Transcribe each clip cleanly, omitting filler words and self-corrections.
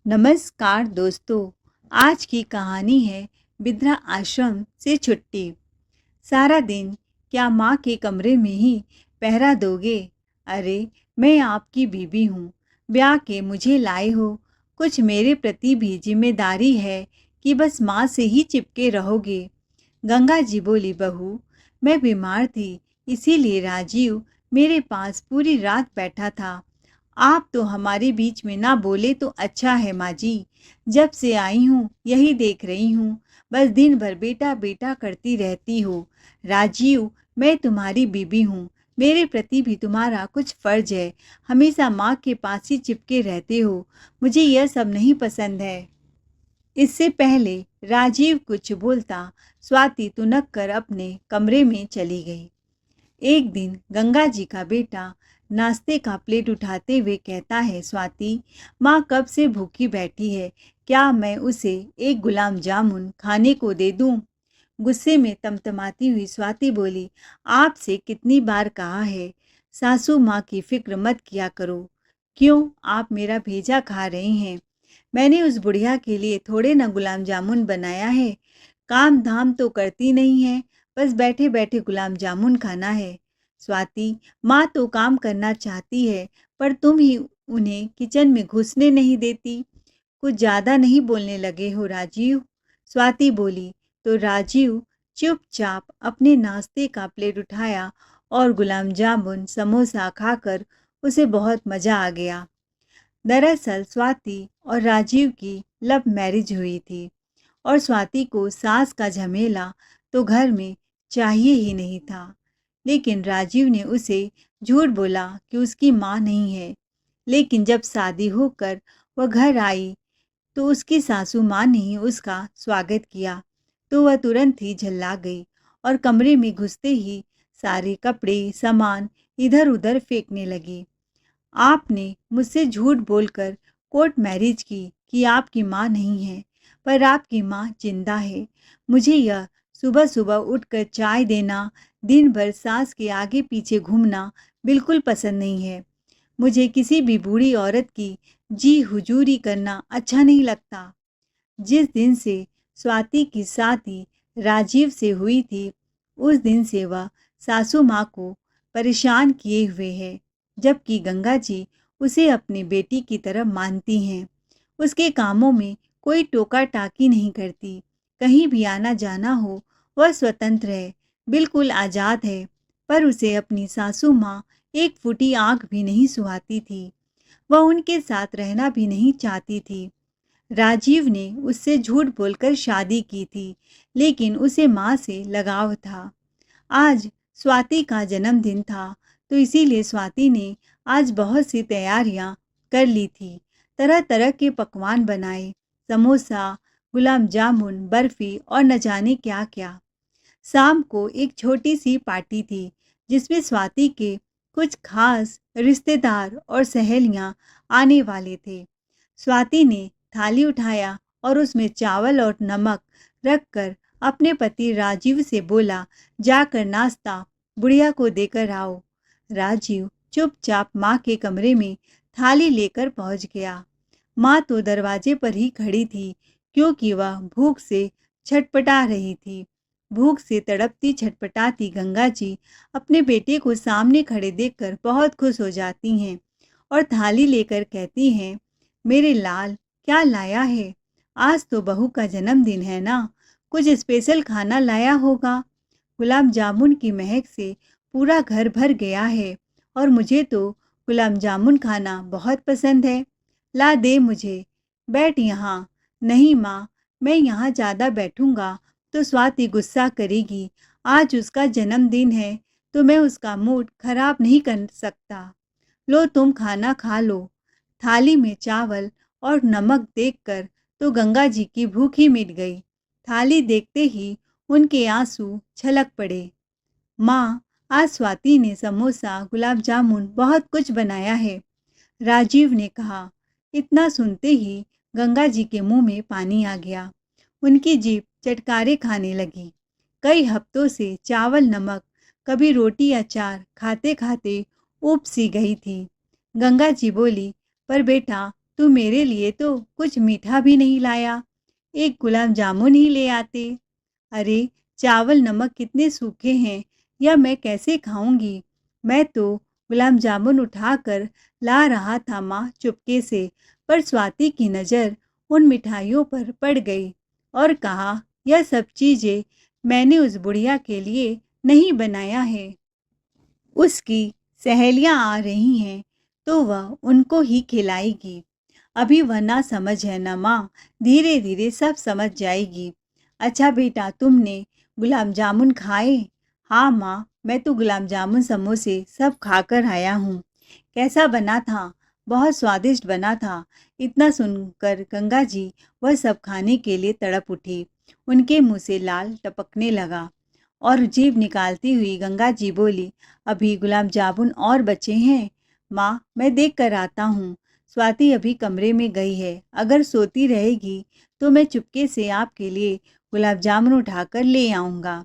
नमस्कार दोस्तों। आज की कहानी है बिद्रा आश्रम से छुट्टी। सारा दिन क्या माँ के कमरे में ही पहरा दोगे? अरे, मैं आपकी बीवी हूँ, ब्याह के मुझे लाए हो। कुछ मेरे प्रति भी जिम्मेदारी है कि बस माँ से ही चिपके रहोगे? गंगा जी बोली, बहू, मैं बीमार थी, इसीलिए राजीव मेरे पास पूरी रात बैठा था। आप तो हमारे बीच में ना बोले तो अच्छा है माँ जी। जब से आई हूँ यही देख रही हूँ, बस दिन भर बेटा बेटा करती रहती हो। राजीव, मैं तुम्हारी बीबी हूँ, मेरे प्रति भी तुम्हारा कुछ फर्ज है। हमेशा माँ के पास ही चिपके रहते हो, मुझे यह सब नहीं पसंद है। इससे पहले राजीव कुछ बोलता, स्वाति तुनक कर अपने कमरे में चली गई। एक दिन गंगा जी का बेटा नाश्ते का प्लेट उठाते हुए कहता है, स्वाति, माँ कब से भूखी बैठी है, क्या मैं उसे एक गुलाब जामुन खाने को दे दूँ? गुस्से में तमतमाती हुई स्वाति बोली, आपसे कितनी बार कहा है, सासू माँ की फिक्र मत किया करो। क्यों आप मेरा भेजा खा रहे हैं? मैंने उस बुढ़िया के लिए थोड़े ना गुलाब जामुन बनाया है। काम धाम तो करती नहीं है, बस बैठे बैठे गुलाब जामुन खाना है। स्वाति, माँ तो काम करना चाहती है, पर तुम ही उन्हें किचन में घुसने नहीं देती। कुछ ज़्यादा नहीं बोलने लगे हो राजीव? स्वाति बोली तो राजीव चुपचाप अपने नाश्ते का प्लेट उठाया और गुलाब जामुन समोसा खाकर उसे बहुत मज़ा आ गया। दरअसल स्वाति और राजीव की लव मैरिज हुई थी और स्वाति को सास का झमेला तो घर में चाहिए ही नहीं था। लेकिन राजीव ने उसे झूठ बोला कि उसकी माँ नहीं है। लेकिन जब शादी होकर वह घर आई तो उसकी सासू माँ ने ही उसका स्वागत किया, तो वह तुरंत ही झल्ला गई और कमरे में घुसते ही सारे कपड़े सामान इधर उधर फेंकने लगी। आपने मुझसे झूठ बोलकर कोर्ट मैरिज की कि आपकी माँ नहीं है, पर आपकी माँ जिंदा है। मुझे यह सुबह सुबह उठकर चाय देना, दिन भर सास के आगे पीछे घूमना बिल्कुल पसंद नहीं है। मुझे किसी भी बूढ़ी औरत की जी हुजूरी करना अच्छा नहीं लगता। जिस दिन से स्वाति की शादी राजीव से हुई थी, उस दिन से वह सासू माँ को परेशान किए हुए है, जबकि गंगा जी उसे अपनी बेटी की तरह मानती हैं। उसके कामों में कोई टोका टाकी नहीं करती। कहीं भी आना जाना हो, वह स्वतंत्र है, बिल्कुल आज़ाद है। पर उसे अपनी सासू माँ एक फूटी आँख भी नहीं सुहाती थी। वह उनके साथ रहना भी नहीं चाहती थी। राजीव ने उससे झूठ बोलकर शादी की थी, लेकिन उसे माँ से लगाव था। आज स्वाति का जन्मदिन था, तो इसीलिए स्वाति ने आज बहुत सी तैयारियां कर ली थी। तरह तरह के पकवान बनाए, समोसा, गुलाब जामुन, बर्फी और न जाने क्या क्या। शाम को एक छोटी सी पार्टी थी, जिसमें स्वाति के कुछ खास रिश्तेदार और सहेलियां आने वाले थे। स्वाति ने थाली उठाया और उसमें चावल और नमक रखकर अपने पति राजीव से बोला, जाकर नाश्ता बुढ़िया को देकर आओ। राजीव चुपचाप माँ के कमरे में थाली लेकर पहुंच गया। माँ तो दरवाजे पर ही खड़ी थी, क्योंकि वह भूख से छटपटा रही थी। भूख से तड़पती छटपटाती गंगा जी अपने बेटे को सामने खड़े देखकर बहुत खुश हो जाती हैं और थाली लेकर कहती हैं, मेरे लाल, क्या लाया है? आज तो बहू का जन्मदिन है ना, कुछ स्पेशल खाना लाया होगा। गुलाब जामुन की महक से पूरा घर भर गया है और मुझे तो गुलाब जामुन खाना बहुत पसंद है। ला दे मुझे, बैठ यहाँ। नहीं माँ, मैं यहाँ ज़्यादा बैठूंगा तो स्वाति गुस्सा करेगी। आज उसका जन्मदिन है, तो मैं उसका मूड खराब नहीं कर सकता। लो तुम खाना खा लो। थाली में चावल और नमक देखकर तो गंगा जी की भूख ही मिट गई। थाली देखते ही उनके आंसू छलक पड़े। माँ, आज स्वाति ने समोसा, गुलाब जामुन बहुत कुछ बनाया है, राजीव ने कहा। इतना सुनते ही गंगा जी के मुंह में पानी आ गया। उनकी जीभ चटकारे खाने लगी। कई हफ्तों से चावल नमक, कभी रोटी अचार खाते खाते ऊब सी गई थी। गंगा जी बोली, पर बेटा तू मेरे लिए तो कुछ मीठा भी नहीं लाया, एक गुलाब जामुन ही ले आते। अरे चावल नमक कितने सूखे हैं, या मैं कैसे खाऊंगी। मैं तो गुलाब जामुन उठाकर ला रहा था माँ चुपके से, पर स्वाति की नज़र उन मिठाइयों पर पड़ गई और कहा, यह सब चीज़ें मैंने उस बुढ़िया के लिए नहीं बनाया है। उसकी सहेलियां आ रही हैं तो वह उनको ही खिलाएगी। अभी वह ना समझ है ना माँ, धीरे धीरे सब समझ जाएगी। अच्छा बेटा, तुमने गुलाब जामुन खाए? हाँ माँ, मैं तो गुलाब जामुन समोसे सब खाकर आया हूँ। कैसा बना था? बहुत स्वादिष्ट बना था। इतना सुनकर गंगा जी वह सब खाने के लिए तड़प उठी। उनके मुंह से लाल टपकने लगा और जीभ निकालती हुई गंगा जी बोली, अभी गुलाब जामुन और बचे हैं। माँ, मैं देख कर आता हूँ। स्वाति अभी कमरे में गई है, अगर सोती रहेगी तो मैं चुपके से आपके लिए गुलाब जामुन उठाकर ले आऊँगा।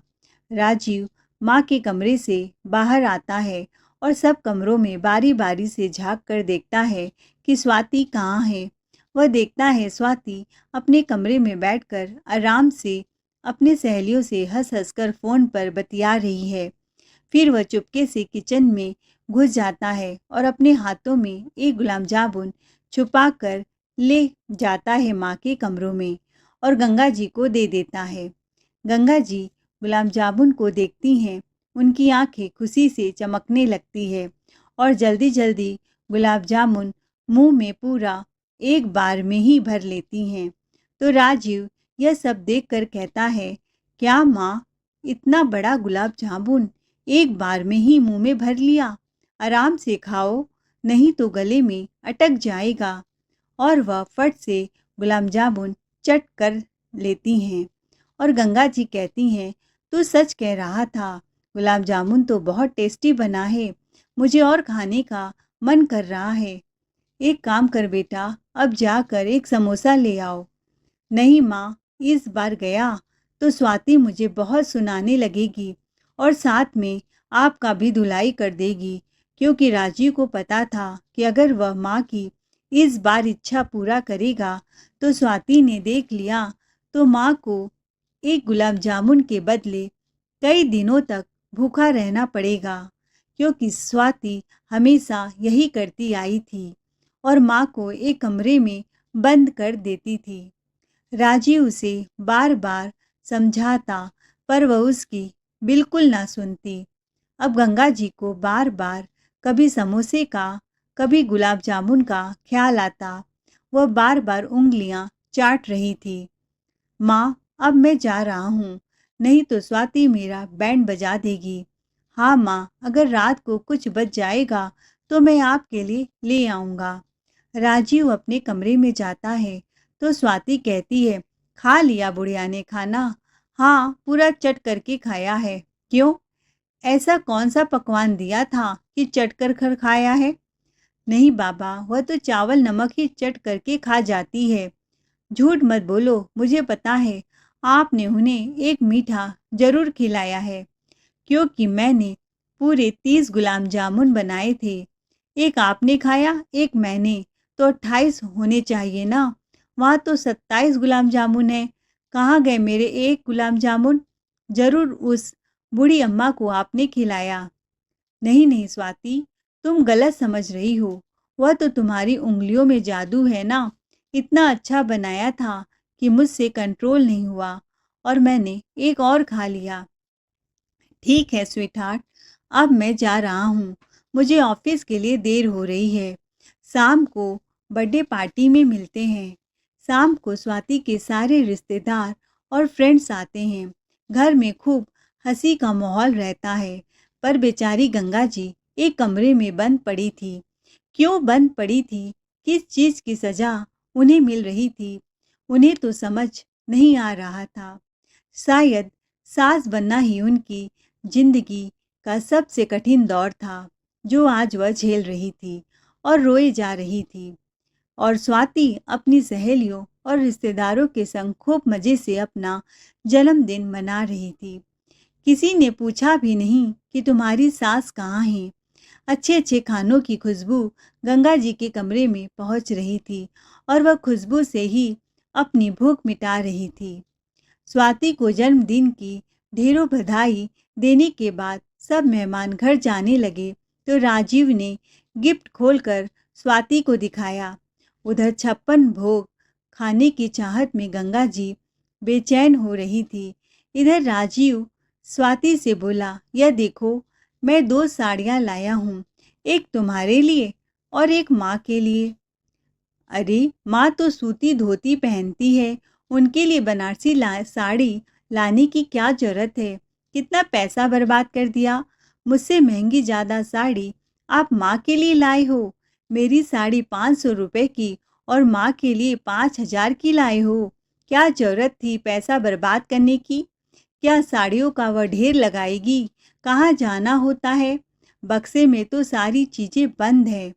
राजीव माँ के कमरे से बाहर आता है और सब कमरों में बारी बारी से झांक कर देखता है कि स्वाति कहाँ है। वह देखता है स्वाति अपने कमरे में बैठकर आराम से अपने सहेलियों से हंस हंस कर फ़ोन पर बतिया रही है। फिर वह चुपके से किचन में घुस जाता है और अपने हाथों में एक गुलाब जामुन छुपा कर ले जाता है माँ के कमरों में और गंगा जी को दे देता है। गंगा जी गुलाब जामुन को देखती हैं, उनकी आंखें खुशी से चमकने लगती है और जल्दी जल्दी गुलाब जामुन मुंह में पूरा एक बार में ही भर लेती हैं। तो राजीव यह सब देखकर कहता है, क्या माँ, इतना बड़ा गुलाब जामुन एक बार में ही मुंह में भर लिया? आराम से खाओ, नहीं तो गले में अटक जाएगा। और वह फट से गुलाब जामुन चट कर लेती हैं और गंगा जी कहती हैं, तू सच कह रहा था, गुलाब जामुन तो बहुत टेस्टी बना है, मुझे और खाने का मन कर रहा है। एक काम कर बेटा, अब जाकर एक समोसा ले आओ। नहीं माँ, इस बार गया तो स्वाति मुझे बहुत सुनाने लगेगी और साथ में आपका भी धुलाई कर देगी, क्योंकि राजीव को पता था कि अगर वह माँ की इस बार इच्छा पूरा करेगा तो स्वाति ने देख लिया तो माँ को एक गुलाब जामुन के बदले कई दिनों तक भूखा रहना पड़ेगा, क्योंकि स्वाति हमेशा यही करती आई थी और माँ को एक कमरे में बंद कर देती थी। राजीव उसे बार बार समझाता पर वह उसकी बिल्कुल ना सुनती। अब गंगा जी को बार बार कभी समोसे का कभी गुलाब जामुन का ख्याल आता। वह बार बार उंगलियां चाट रही थी। माँ, अब मैं जा रहा हूँ, नहीं तो स्वाति मेरा बैंड बजा देगी। हाँ माँ, अगर रात को कुछ बच जाएगा तो मैं आपके लिए ले आऊँगा। राजीव अपने कमरे में जाता है तो स्वाति कहती है, खा लिया बुढ़िया ने खाना? हाँ, पूरा चट करके खाया है। क्यों? ऐसा कौन सा पकवान दिया था कि चट कर कर खाया है? नहीं बाबा, वह तो चावल नमक ही चट करके खा जाती है। झूठ मत बोलो, मुझे पता है आपने उन्हें एक मीठा जरूर खिलाया है, क्योंकि मैंने पूरे 30 गुलाब जामुन बनाए थे। एक आपने खाया, एक मैंने, तो 28 होने चाहिए ना। वहाँ तो 27 गुलाब जामुन है। कहाँ गए मेरे एक गुलाब जामुन? जरूर उस बूढ़ी अम्मा को आपने खिलाया। नहीं नहीं स्वाति, तुम गलत समझ रही हो। वह तो तुम्हारी उंगलियों में जादू है ना। इतना अच्छा बनाया था कि मुझसे कंट्रोल नहीं हुआ और मैंने एक और खा लिया। ठीक है स्वीटहार्ट, अब मैं जा रहा हूँ, मुझे ऑफिस के लिए देर हो रही है। शाम को बर्थडे पार्टी में मिलते हैं। शाम को स्वाति के सारे रिश्तेदार और फ्रेंड्स आते हैं। घर में खूब हंसी का माहौल रहता है, पर बेचारी गंगा जी एक कमरे में बंद पड़ी थी। क्यों बंद पड़ी थी, किस चीज़ की सज़ा उन्हें मिल रही थी, उन्हें तो समझ नहीं आ रहा था। शायद सास बनना ही उनकी जिंदगी का सबसे कठिन दौर था, जो आज वह झेल रही थी और रोए जा रही थी। और स्वाति अपनी सहेलियों और रिश्तेदारों के संग खूब मज़े से अपना जन्मदिन मना रही थी। किसी ने पूछा भी नहीं कि तुम्हारी सास कहाँ है। अच्छे अच्छे खानों की खुशबू गंगा जी के कमरे में पहुंच रही थी और वह खुशबू से ही अपनी भूख मिटा रही थी। स्वाति को जन्मदिन की ढेरों बधाई देने के बाद सब मेहमान घर जाने लगे तो राजीव ने गिफ्ट खोलकर स्वाति को दिखाया। उधर 56 भोग खाने की चाहत में गंगा जी बेचैन हो रही थी। इधर राजीव स्वाति से बोला, यह देखो, मैं 2 साड़ियाँ लाया हूँ, एक तुम्हारे लिए और एक माँ के लिए। अरे, माँ तो सूती धोती पहनती है, उनके लिए बनारसी साड़ी लाने की क्या जरूरत है? कितना पैसा बर्बाद कर दिया। मुझसे महंगी ज़्यादा साड़ी आप माँ के लिए लाए हो। मेरी साड़ी 500 रुपए की और माँ के लिए 5,000 की लाए हो। क्या जरूरत थी पैसा बर्बाद करने की? क्या साड़ियों का वह ढेर लगाएगी? कहाँ जाना होता है? बक्से में तो सारी चीज़ें बंद है।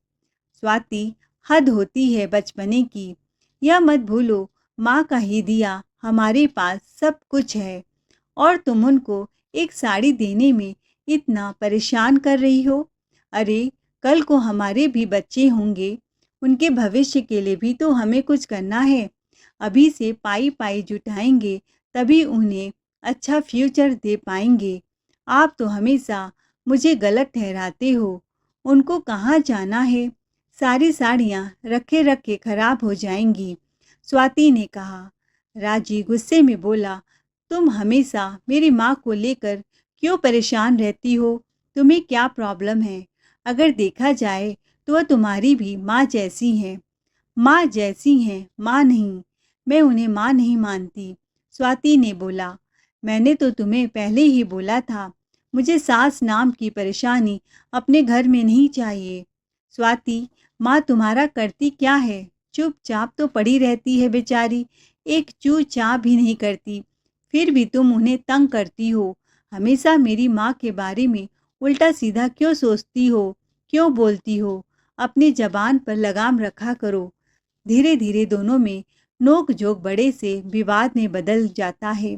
स्वाति, हद होती है बचपने की। यह मत भूलो, माँ का ही दिया हमारे पास सब कुछ है और तुम उनको एक साड़ी देने में इतना परेशान कर रही हो। अरे, कल को हमारे भी बच्चे होंगे, उनके भविष्य के लिए भी तो हमें कुछ करना है। अभी से पाई पाई जुटाएंगे तभी उन्हें अच्छा फ्यूचर दे पाएंगे। आप तो हमेशा मुझे गलत ठहराते हो। उनको कहाँ जाना है? सारी साड़ियाँ रखे रखे खराब हो जाएंगी, स्वाति ने कहा। राजी गुस्से में बोला, तुम हमेशा मेरी माँ को लेकर क्यों परेशान रहती हो? तुम्हें क्या प्रॉब्लम है? अगर देखा जाए तो वह तुम्हारी भी माँ जैसी हैं। माँ जैसी हैं, माँ नहीं। मैं उन्हें माँ नहीं मानती, स्वाति ने बोला। मैंने तो तुम्हें पहले ही बोला था, मुझे सास नाम की परेशानी अपने घर में नहीं चाहिए। स्वाति, माँ तुम्हारा करती क्या है? चुपचाप तो पड़ी रहती है बेचारी, एक चू चा भी नहीं करती। फिर भी तुम उन्हें तंग करती हो। हमेशा मेरी माँ के बारे में उल्टा सीधा क्यों सोचती हो, क्यों बोलती हो? अपनी जबान पर लगाम रखा करो। धीरे धीरे दोनों में नोक झोंक बड़े से विवाद में बदल जाता है।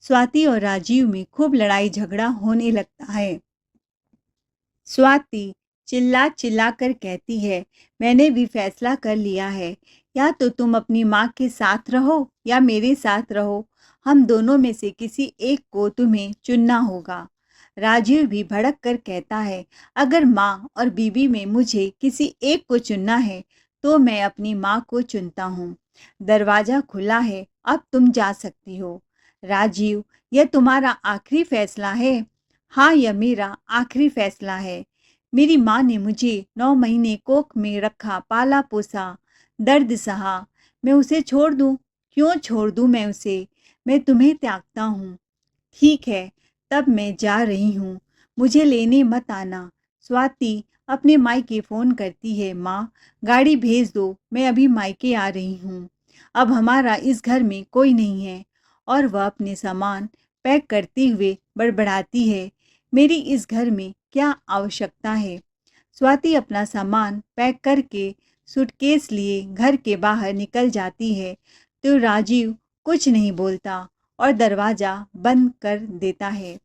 स्वाति और राजीव में खूब लड़ाई झगड़ा होने लगता है। स्वाति चिल्ला चिल्ला कर कहती है, मैंने भी फैसला कर लिया है, या तो तुम अपनी माँ के साथ रहो या मेरे साथ रहो। हम दोनों में से किसी एक को तुम्हें चुनना होगा। राजीव भी भड़क कर कहता है, अगर माँ और बीबी में मुझे किसी एक को चुनना है तो मैं अपनी माँ को चुनता हूँ। दरवाजा खुला है, अब तुम जा सकती हो। राजीव, यह तुम्हारा आखिरी फैसला है? हाँ, यह मेरा आखिरी फैसला है। मेरी माँ ने मुझे 9 महीने कोख में रखा, पाला पोसा, दर्द सहा। मैं उसे छोड़ दूँ? क्यों छोड़ दूँ मैं उसे? मैं तुम्हें त्यागता हूँ। ठीक है, तब मैं जा रही हूँ, मुझे लेने मत आना। स्वाति अपने मायके फ़ोन करती है, माँ गाड़ी भेज दो, मैं अभी मायके आ रही हूँ। अब हमारा इस घर में कोई नहीं है। और वह अपने सामान पैक करते हुए बड़बड़ाती है, मेरी इस घर में क्या आवश्यकता है? स्वाति अपना सामान पैक करके सूटकेस लिए घर के बाहर निकल जाती है तो राजीव कुछ नहीं बोलता और दरवाज़ा बंद कर देता है।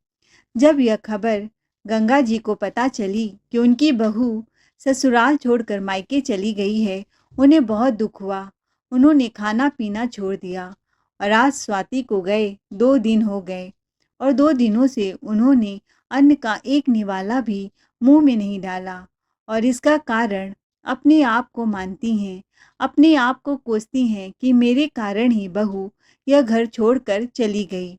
जब यह खबर गंगा जी को पता चली कि उनकी बहू ससुराल छोड़कर मायके चली गई है, उन्हें बहुत दुख हुआ। उन्होंने खाना पीना छोड़ दिया और आज स्वाति को गए 2 दिन हो गए और 2 दिनों से उन्होंने अन्न का एक निवाला भी मुंह में नहीं डाला। और इसका कारण अपने आप को मानती हैं, अपने आप को कोसती हैं कि मेरे कारण ही बहू यह घर छोड़कर चली गई।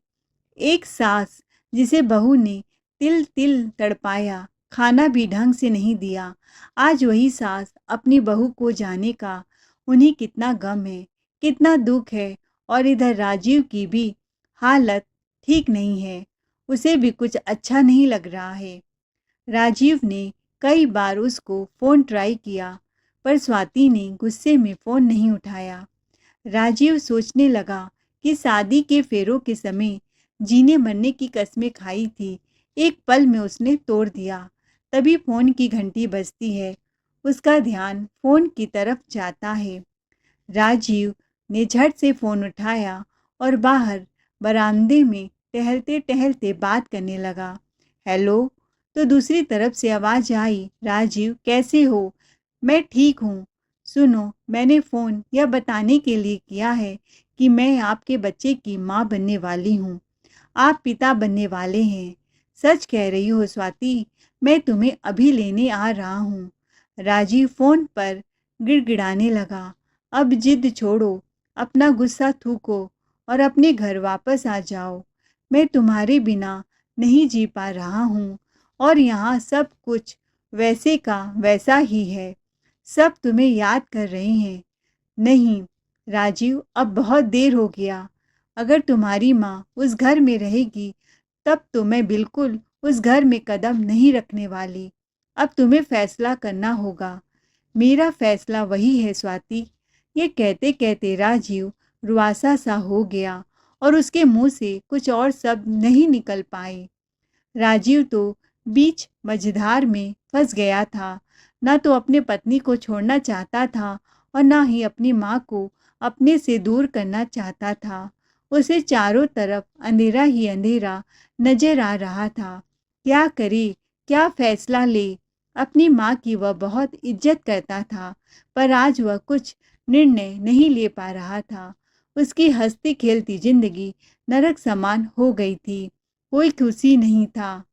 एक सास जिसे बहू ने तिल तिल तड़पाया, खाना भी ढंग से नहीं दिया, आज वही सास अपनी बहू को जाने का उन्हें कितना गम है, कितना दुख है। और इधर राजीव की भी हालत ठीक नहीं है, उसे भी कुछ अच्छा नहीं लग रहा है। राजीव ने कई बार उसको फ़ोन ट्राई किया पर स्वाति ने गुस्से में फ़ोन नहीं उठाया। राजीव सोचने लगा कि शादी के फेरों के समय जीने मरने की कस्में खाई थी, एक पल में उसने तोड़ दिया। तभी फ़ोन की घंटी बजती है, उसका ध्यान फ़ोन की तरफ जाता है। राजीव ने झट से फ़ोन उठाया और बाहर बरामदे में टहलते टहलते बात करने लगा। हेलो, तो दूसरी तरफ से आवाज़ आई, राजीव कैसे हो? मैं ठीक हूँ। सुनो, मैंने फ़ोन यह बताने के लिए किया है कि मैं आपके बच्चे की माँ बनने वाली हूँ। आप पिता बनने वाले हैं। सच कह रही हो स्वाति, मैं तुम्हें अभी लेने आ रहा हूँ। राजीव फ़ोन पर गिड़गिड़ाने लगा। अब जिद छोड़ो, अपना गुस्सा थूको और अपने घर वापस आ जाओ। मैं तुम्हारे बिना नहीं जी पा रहा हूँ और यहाँ सब कुछ वैसे का वैसा ही है। सब तुम्हें याद कर रहे हैं। नहीं, राजीव, अब बहुत देर हो गया। अगर तुम्हारी माँ उस घर में रहेगी, तब तो मैं बिल्कुल उस घर में कदम नहीं रखने वाली। अब तुम्हें फैसला करना होगा। मेरा फैसला वही है स्वाति। ये कहते कहते राजीव रुआसा सा हो गया और उसके मुंह से कुछ और शब्द नहीं निकल पाए। राजीव तो बीच मझधार में फंस गया था। न तो अपने पत्नी को छोड़ना चाहता था और न ही अपनी माँ को अपने से दूर करना चाहता था। उसे चारों तरफ अंधेरा ही अंधेरा नजर आ रहा था। क्या करे, क्या फैसला ले? अपनी माँ की वह बहुत इज्जत करता था, पर आज वह कुछ निर्णय नहीं ले पा रहा था। उसकी हंसती खेलती जिंदगी नरक समान हो गई थी। कोई खुशी नहीं था।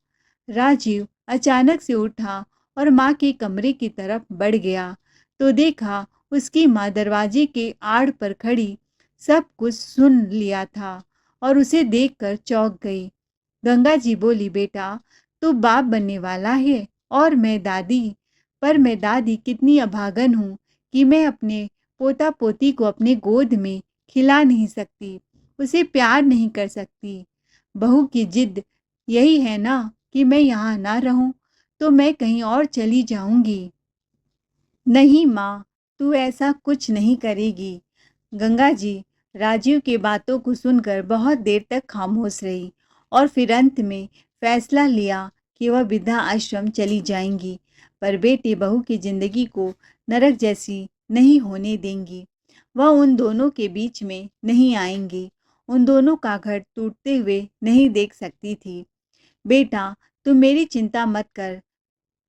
राजीव अचानक से उठा और माँ के कमरे की तरफ बढ़ गया तो देखा उसकी माँ दरवाजे के आड़ पर खड़ी सब कुछ सुन लिया था और उसे देखकर चौंक गई। गंगा जी बोली, बेटा, तू बाप बनने वाला है और मैं दादी। पर मैं दादी कितनी अभागन हूँ कि मैं अपने पोता पोती को अपने गोद में खिला नहीं सकती, उसे प्यार नहीं कर सकती। बहू की जिद यही है ना कि मैं यहाँ ना रहूं, तो मैं कहीं और चली जाऊंगी। नहीं माँ, तू ऐसा कुछ नहीं करेगी। गंगा जी राजीव की बातों को सुनकर बहुत देर तक खामोश रही और फिर अंत में फैसला लिया कि वह वृद्धा आश्रम चली जाएंगी, पर बेटे बहू की जिंदगी को नरक जैसी नहीं होने देंगी। वह उन दोनों के बीच में नहीं आएंगी, उन दोनों का घर टूटते हुए नहीं देख सकती थी। बेटा, तुम मेरी चिंता मत कर,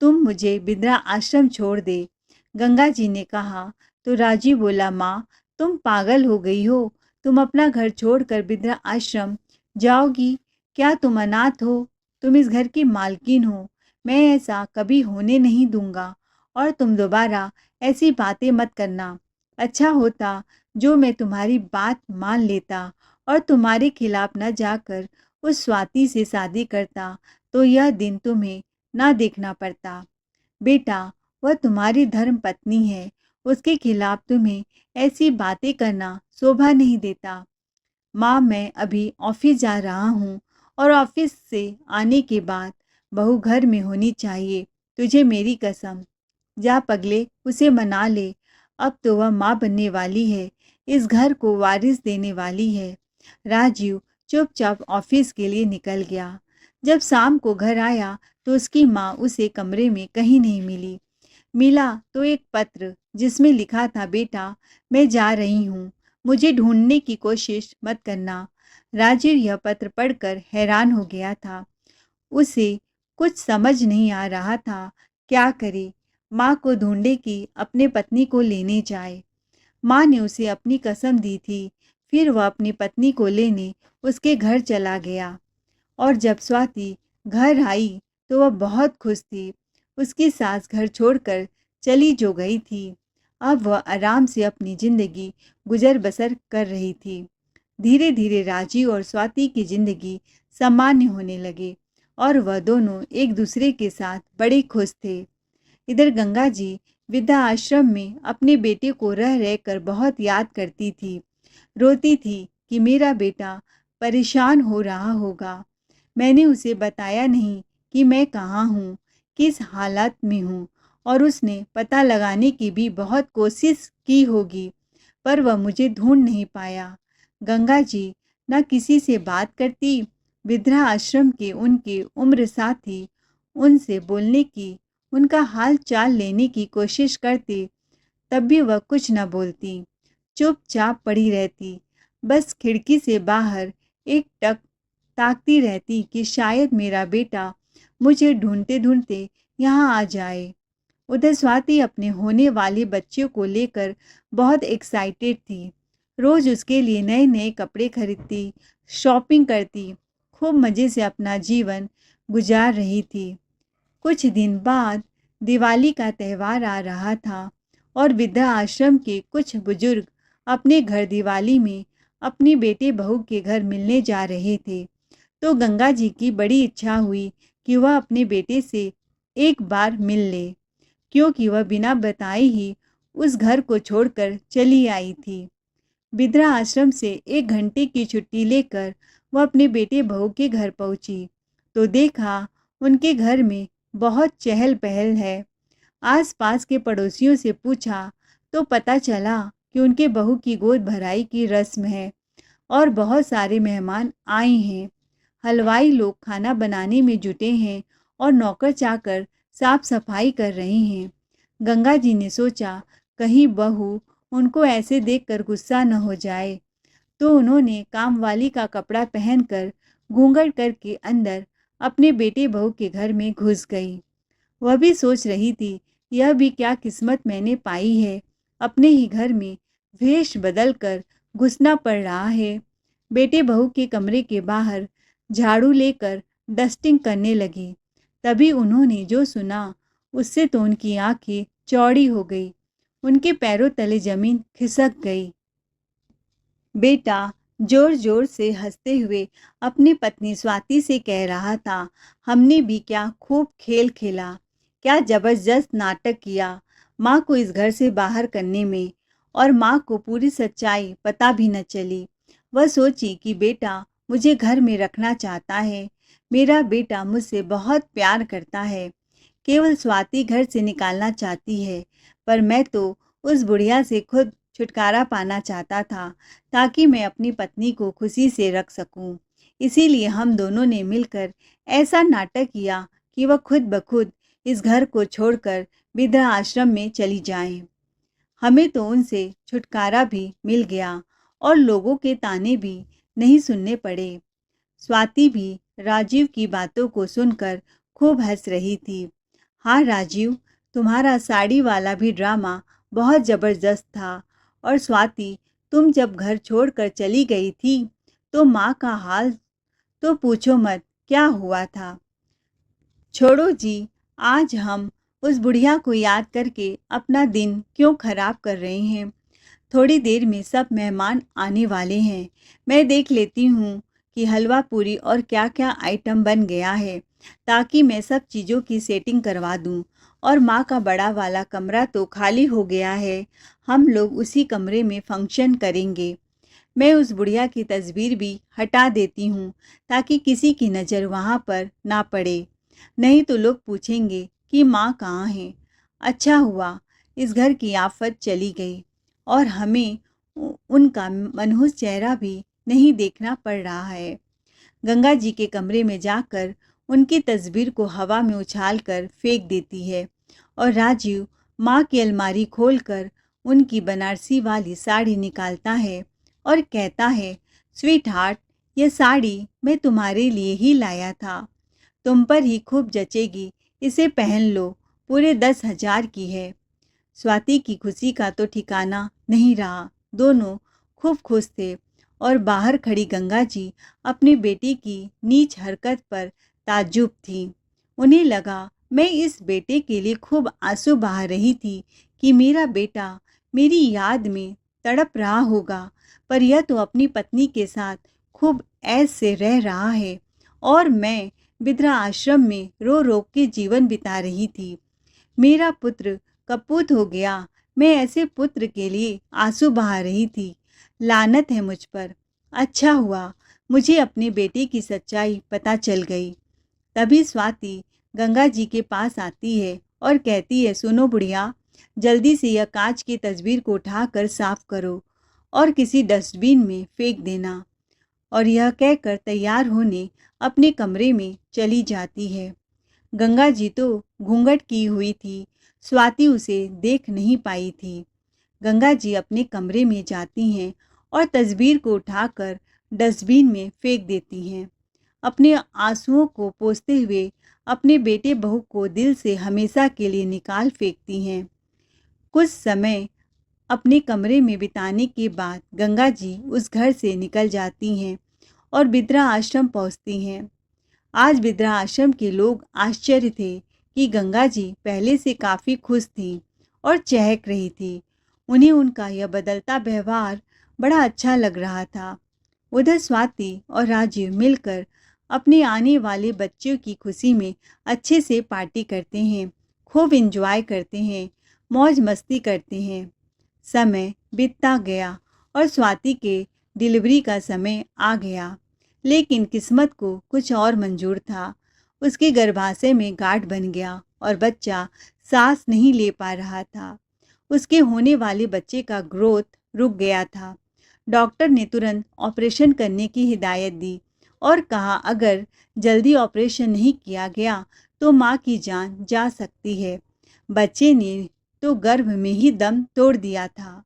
तुम मुझे वृद्धा आश्रम छोड़ दे। गंगा जी ने कहा तो राजीव बोला, माँ, तुम पागल हो गई हो। तुम अपना घर छोड़कर वृद्धा आश्रम जाओगी? क्या तुम अनाथ हो? तुम इस घर की मालकिन हो। मैं ऐसा कभी होने नहीं दूंगा और तुम दोबारा ऐसी बातें मत करना। अच्छा होता जो मैं तुम्हारी बात मान लेता और तुम्हारे खिलाफ न जाकर उस स्वाति से शादी करता, तो यह दिन तुम्हें ना देखना पड़ता। बेटा, वह तुम्हारी धर्म पत्नी है, उसके खिलाफ तुम्हें ऐसी बातें करना शोभा नहीं देता। माँ, मैं अभी ऑफिस जा रहा हूँ और ऑफिस से आने के बाद बहू घर में होनी चाहिए। तुझे मेरी कसम। जा पगले, उसे मना ले। अब तो वह माँ बनने वाली है, इस घर को वारिस देने वाली है। राजीव चुपचाप ऑफिस के लिए निकल गया। जब शाम को घर आया तो उसकी माँ उसे कमरे में कहीं नहीं मिली। मिला तो एक पत्र जिसमें लिखा था, बेटा, मैं जा रही हूँ, मुझे ढूंढने की कोशिश मत करना। राजीव यह पत्र पढ़कर हैरान हो गया था। उसे कुछ समझ नहीं आ रहा था, क्या करे। माँ को ढूंढे कि अपने पत्नी को लेने जाए। माँ ने उसे अपनी कसम दी थी। फिर वह अपनी पत्नी को लेने उसके घर चला गया और जब स्वाति घर आई तो वह बहुत खुश थी। उसकी सास घर छोड़कर चली जो गई थी। अब वह आराम से अपनी जिंदगी गुजर बसर कर रही थी। धीरे धीरे राजीव और स्वाति की जिंदगी सामान्य होने लगे और वह दोनों एक दूसरे के साथ बड़े खुश थे। इधर गंगा जी वृद्धा आश्रम में अपने बेटे को रह रहकर बहुत याद करती थी। रोती थी कि मेरा बेटा परेशान हो रहा होगा। मैंने उसे बताया नहीं कि मैं कहाँ हूँ, किस हालत में हूँ, और उसने पता लगाने की भी बहुत कोशिश की होगी, पर वह मुझे ढूंढ नहीं पाया। गंगा जी न किसी से बात करती, वृद्धा आश्रम के उनके उम्र साथी उनसे बोलने की, उनका हाल चाल लेने की कोशिश करते, तब भी वह कुछ न बोलती, चुपचाप पड़ी रहती। बस खिड़की से बाहर एक टक ताकती रहती कि शायद मेरा बेटा मुझे ढूंढते ढूंढते यहाँ आ जाए। उधर स्वाति अपने होने वाले बच्चे को लेकर बहुत एक्साइटेड थी। रोज उसके लिए नए नए कपड़े खरीदती, शॉपिंग करती, खूब मज़े से अपना जीवन गुजार रही थी। कुछ दिन बाद दिवाली का त्यौहार आ रहा था और वृद्धा आश्रम के कुछ बुजुर्ग अपने घर दिवाली में अपनी बेटे बहू के घर मिलने जा रहे थे। तो गंगा जी की बड़ी इच्छा हुई कि वह अपने बेटे से एक बार मिल ले, क्योंकि वह बिना बताए ही उस घर को छोड़कर चली आई थी। वृद्धा आश्रम से 1 घंटे की छुट्टी लेकर वह अपने बेटे बहू के घर पहुंची तो देखा उनके घर में बहुत चहल पहल है। आसपास के पड़ोसियों से पूछा तो पता चला कि उनके बहू की गोद भराई की रस्म है और बहुत सारे मेहमान आए हैं। हलवाई लोग खाना बनाने में जुटे हैं और नौकर चाकर साफ सफाई कर रहे हैं। गंगा जी ने सोचा कहीं बहू उनको ऐसे देखकर गुस्सा न हो जाए, तो उन्होंने कामवाली का कपड़ा पहनकर घूंघट करके अंदर अपने बेटे बहू के घर में घुस गई। वह भी सोच रही थी, यह भी क्या किस्मत मैंने पाई है, अपने ही घर में वेश बदल कर घुसना पड़ रहा है। बेटे बहू के कमरे के बाहर झाड़ू लेकर डस्टिंग करने लगी। तभी उन्होंने जो सुना उससे तो उनकी आंखें चौड़ी हो गई, उनके पैरों तले जमीन खिसक गई। बेटा जोर जोर से हंसते हुए अपनी पत्नी स्वाति से कह रहा था, हमने भी क्या खूब खेल खेला, क्या जबरदस्त नाटक किया माँ को इस घर से बाहर करने में, और माँ को पूरी सच्चाई पता भी न चली। वह सोची कि बेटा मुझे घर में रखना चाहता है, मेरा बेटा मुझसे बहुत प्यार करता है, केवल स्वाति घर से निकालना चाहती है। पर मैं तो उस बुढ़िया से खुद छुटकारा पाना चाहता था ताकि मैं अपनी पत्नी को खुशी से रख सकूं। इसीलिए हम दोनों ने मिलकर ऐसा नाटक किया कि वह खुद ब खुद इस घर को छोड़कर वृद्धा आश्रम में चली जाएं। हमें तो उनसे छुटकारा भी मिल गया और लोगों के ताने भी नहीं सुनने पड़े। स्वाति भी राजीव की बातों को सुनकर खूब हंस रही थी। हाँ राजीव, तुम्हारा साड़ी वाला भी ड्रामा बहुत ज़बरदस्त था। और स्वाति, तुम जब घर छोड़कर चली गई थी तो माँ का हाल तो पूछो मत, क्या हुआ था। छोड़ो जी, आज हम उस बुढ़िया को याद करके अपना दिन क्यों खराब कर रहे हैं। थोड़ी देर में सब मेहमान आने वाले हैं। मैं देख लेती हूँ कि हलवा पूरी और क्या क्या आइटम बन गया है, ताकि मैं सब चीज़ों की सेटिंग करवा दूँ। और माँ का बड़ा वाला कमरा तो खाली हो गया है, हम लोग उसी कमरे में फंक्शन करेंगे। मैं उस बुढ़िया की तस्वीर भी हटा देती हूँ ताकि किसी की नज़र वहाँ पर ना पड़े, नहीं तो लोग पूछेंगे कि माँ कहाँ है। अच्छा हुआ इस घर की आफत चली गई और हमें उनका मनहूस चेहरा भी नहीं देखना पड़ रहा है। गंगा जी के कमरे में जाकर उनकी तस्वीर को हवा में उछालकर फेंक देती है और राजीव माँ की अलमारी खोलकर उनकी बनारसी वाली साड़ी निकालता है और कहता है, स्वीट हार्ट, यह साड़ी मैं तुम्हारे लिए ही लाया था, तुम पर ही खूब जचेगी, इसे पहन लो, पूरे 10,000 की है। स्वाति की खुशी का तो ठिकाना नहीं रहा। दोनों खूब खुश थे और बाहर खड़ी गंगा जी अपनी बेटी की नीच हरकत पर ताज्जुब थी। उन्हें लगा, मैं इस बेटे के लिए खूब आंसू बहा रही थी कि मेरा बेटा मेरी याद में तड़प रहा होगा, पर यह तो अपनी पत्नी के साथ खूब ऐश से रह रहा है और मैं वृद्धा आश्रम में रो रो के जीवन बिता रही थी। मेरा पुत्र कपूत हो गया, मैं ऐसे पुत्र के लिए आंसू बहा रही थी। लानत है मुझ पर। अच्छा हुआ मुझे अपने बेटे की सच्चाई पता चल गई। तभी स्वाति गंगा जी के पास आती है और कहती है, सुनो बुढ़िया, जल्दी से यह कांच की तस्वीर को उठाकर साफ करो और किसी डस्टबिन में फेंक देना। और यह कहकर तैयार होने अपने कमरे में चली जाती है। गंगा जी तो घूंघट की हुई थी, स्वाति उसे देख नहीं पाई थी। गंगा जी अपने कमरे में जाती हैं और तस्वीर को उठाकर डस्टबिन में फेंक देती हैं। अपने आंसुओं को पोंछते हुए अपने बेटे बहू को दिल से हमेशा के लिए निकाल फेंकती हैं। कुछ समय अपने कमरे में बिताने के बाद गंगा जी उस घर से निकल जाती हैं और बिद्रा आश्रम पहुंचती हैं। आज बिद्रा आश्रम के लोग आश्चर्य थे कि गंगा जी पहले से काफ़ी खुश थीं और चहक रही थी। उन्हें उनका यह बदलता व्यवहार बड़ा अच्छा लग रहा था। उधर स्वाति और राजीव मिलकर अपने आने वाले बच्चों की खुशी में अच्छे से पार्टी करते हैं, खूब एंजॉय करते हैं, मौज मस्ती करते हैं। समय बीतता गया और स्वाति के डिलीवरी का समय आ गया, लेकिन किस्मत को कुछ और मंजूर था। उसके गर्भाशय में गांठ बन गया और बच्चा सांस नहीं ले पा रहा था। उसके होने वाले बच्चे का ग्रोथ रुक गया था। डॉक्टर ने तुरंत ऑपरेशन करने की हिदायत दी और कहा अगर जल्दी ऑपरेशन नहीं किया गया तो मां की जान जा सकती है। बच्चे ने तो गर्भ में ही दम तोड़ दिया था।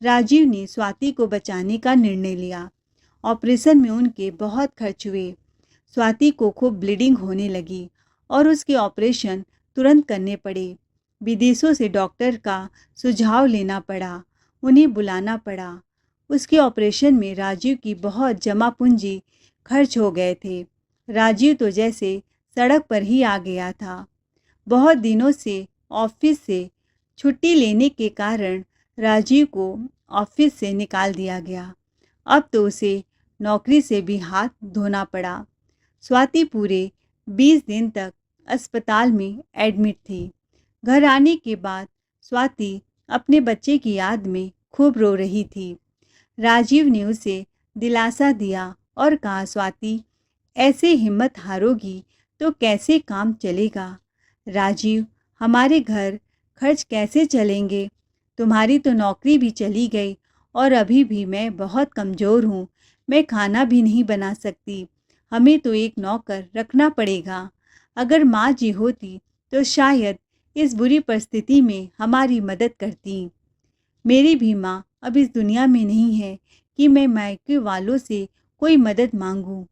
राजीव ने स्वाति को बचाने का निर्णय लिया। ऑपरेशन में उनके बहुत खर्च हुए। स्वाति को खूब ब्लीडिंग होने लगी और उसके ऑपरेशन तुरंत करने पड़े। विदेशों से डॉक्टर का सुझाव लेना पड़ा, उन्हें बुलाना पड़ा। उसके ऑपरेशन में राजीव की बहुत जमा पूंजी खर्च हो गए थे। राजीव तो जैसे सड़क पर ही आ गया था। बहुत दिनों से ऑफिस से छुट्टी लेने के कारण राजीव को ऑफिस से निकाल दिया गया। अब तो उसे नौकरी से भी हाथ धोना पड़ा। स्वाति पूरे 20 दिन तक अस्पताल में एडमिट थी। घर आने के बाद स्वाति अपने बच्चे की याद में खूब रो रही थी। राजीव ने उसे दिलासा दिया और कहा स्वाति ऐसे हिम्मत हारोगी तो कैसे काम चलेगा। राजीव हमारे घर खर्च कैसे चलेंगे। तुम्हारी तो नौकरी भी चली गई और अभी भी मैं बहुत कमज़ोर हूँ। मैं खाना भी नहीं बना सकती। हमें तो एक नौकर रखना पड़ेगा। अगर माँ जी होती तो शायद इस बुरी परिस्थिति में हमारी मदद करती। मेरी भी माँ अब इस दुनिया में नहीं है कि मैं मायके वालों से कोई मदद मांगूं।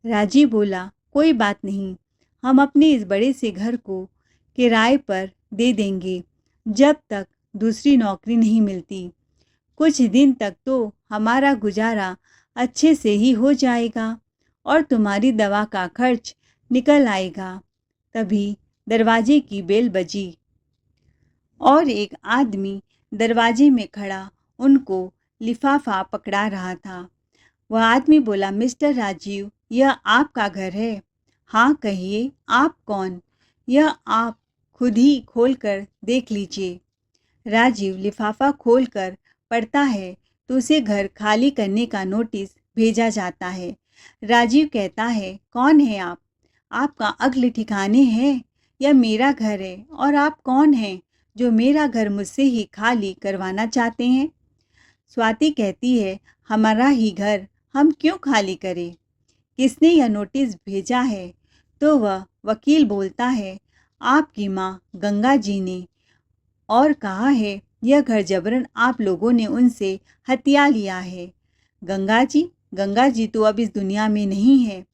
राजीव बोला कोई बात नहीं, हम अपने इस बड़े से घर को किराए पर दे देंगे जब तक दूसरी नौकरी नहीं मिलती। कुछ दिन तक तो हमारा गुजारा अच्छे से ही हो जाएगा और तुम्हारी दवा का खर्च निकल आएगा। तभी दरवाजे की बेल बजी और एक आदमी दरवाजे में खड़ा उनको लिफाफा पकड़ा रहा था। वह आदमी बोला मिस्टर राजीव, यह आपका घर है। हाँ कहिए, आप कौन? यह आप खुद ही खोल कर देख लीजिए। राजीव लिफाफा खोलकर पढ़ता है तो उसे घर खाली करने का नोटिस भेजा जाता है। राजीव कहता है कौन है आप? आपका अगले ठिकाने है या मेरा घर है और आप कौन हैं जो मेरा घर मुझसे ही खाली करवाना चाहते हैं? स्वाति कहती है हमारा ही घर हम क्यों खाली करें? किसने यह नोटिस भेजा है? तो वह वकील बोलता है आपकी माँ गंगा जी ने, और कहा है यह घर जबरन आप लोगों ने उनसे हथिया लिया है। गंगा जी तो अब इस दुनिया में नहीं है।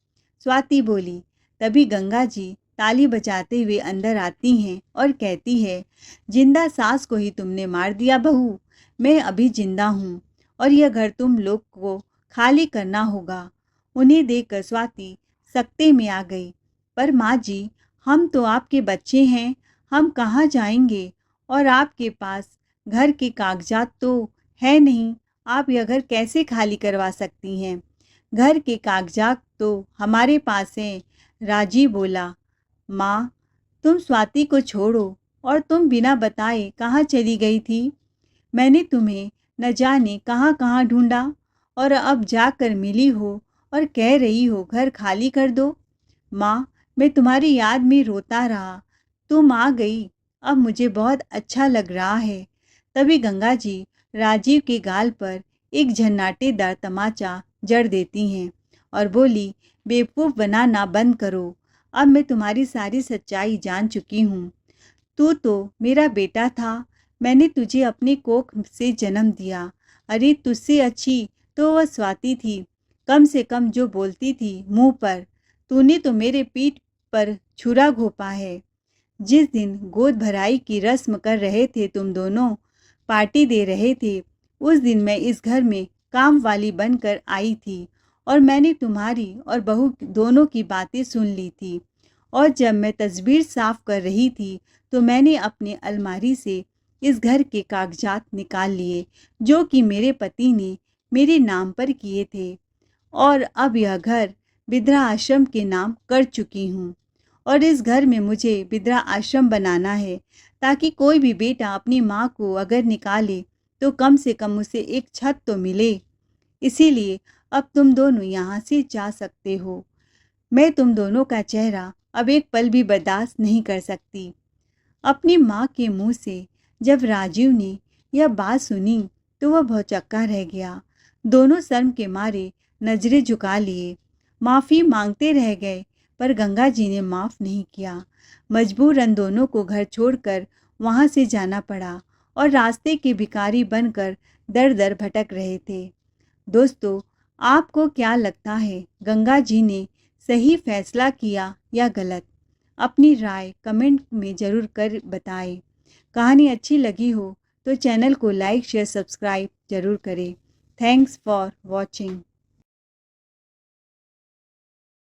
स्वाति बोली। तभी गंगा जी ताली बजाते हुए अंदर आती हैं और कहती है जिंदा सास को ही तुमने मार दिया बहू। मैं अभी जिंदा हूँ और यह घर तुम लोग को खाली करना होगा। उन्हें देखकर स्वाति सकते में आ गई। पर माँ जी, हम तो आपके बच्चे हैं, हम कहाँ जाएंगे और आपके पास घर के कागजात तो है नहीं। आप यह घर कैसे खाली करवा सकती हैं? घर के कागजात तो हमारे पास हैं। राजीव बोला माँ, तुम स्वाति को छोड़ो और तुम बिना बताए कहाँ चली गई थी? मैंने तुम्हें न जाने कहाँ कहाँ ढूंढा और अब जाकर मिली हो और कह रही हो घर खाली कर दो। माँ, मैं तुम्हारी याद में रोता रहा, तुम आ गई, अब मुझे बहुत अच्छा लग रहा है। तभी गंगा जी राजीव के गाल पर एक झन्नाटेदार तमाचा जड़ देती हैं और बोली बेवकूफ़ बनाना बंद करो। अब मैं तुम्हारी सारी सच्चाई जान चुकी हूँ। तू तो मेरा बेटा था, मैंने तुझे अपने कोख से जन्म दिया। अरे तुझसे अच्छी तो वह स्वाति थी, कम से कम जो बोलती थी मुंह पर। तूने तो मेरे पीठ पर छुरा घोंपा है। जिस दिन गोद भराई की रस्म कर रहे थे, तुम दोनों पार्टी दे रहे थे, उस दिन मैं इस घर में काम वाली बनकर आई थी और मैंने तुम्हारी और बहू दोनों की बातें सुन ली थी। और जब मैं तस्वीर साफ कर रही थी तो मैंने अपने अलमारी से इस घर के कागजात निकाल लिए जो कि मेरे पति ने मेरे नाम पर किए थे, और अब यह घर बिद्रा आश्रम के नाम कर चुकी हूँ। और इस घर में मुझे बिद्रा आश्रम बनाना है ताकि कोई भी बेटा अपनी माँ को अगर निकाले तो कम से कम उसे एक छत तो मिले। इसीलिए अब तुम दोनों यहाँ से जा सकते हो। मैं तुम दोनों का चेहरा अब एक पल भी बर्दाश्त नहीं कर सकती। अपनी माँ के मुंह से जब राजीव ने यह बात सुनी तो वह भौचक्का रह गया। दोनों शर्म के मारे नजरें झुका लिए, माफ़ी मांगते रह गए, पर गंगा जी ने माफ़ नहीं किया। मजबूरन दोनों को घर छोड़कर वहाँ से जाना पड़ा और रास्ते के भिखारी बनकर दर दर भटक रहे थे। दोस्तों, आपको क्या लगता है, गंगा जी ने सही फैसला किया या गलत? अपनी राय कमेंट में ज़रूर कर बताएं। कहानी अच्छी लगी हो तो चैनल को लाइक शेयर सब्सक्राइब ज़रूर करें। Thanks for watching.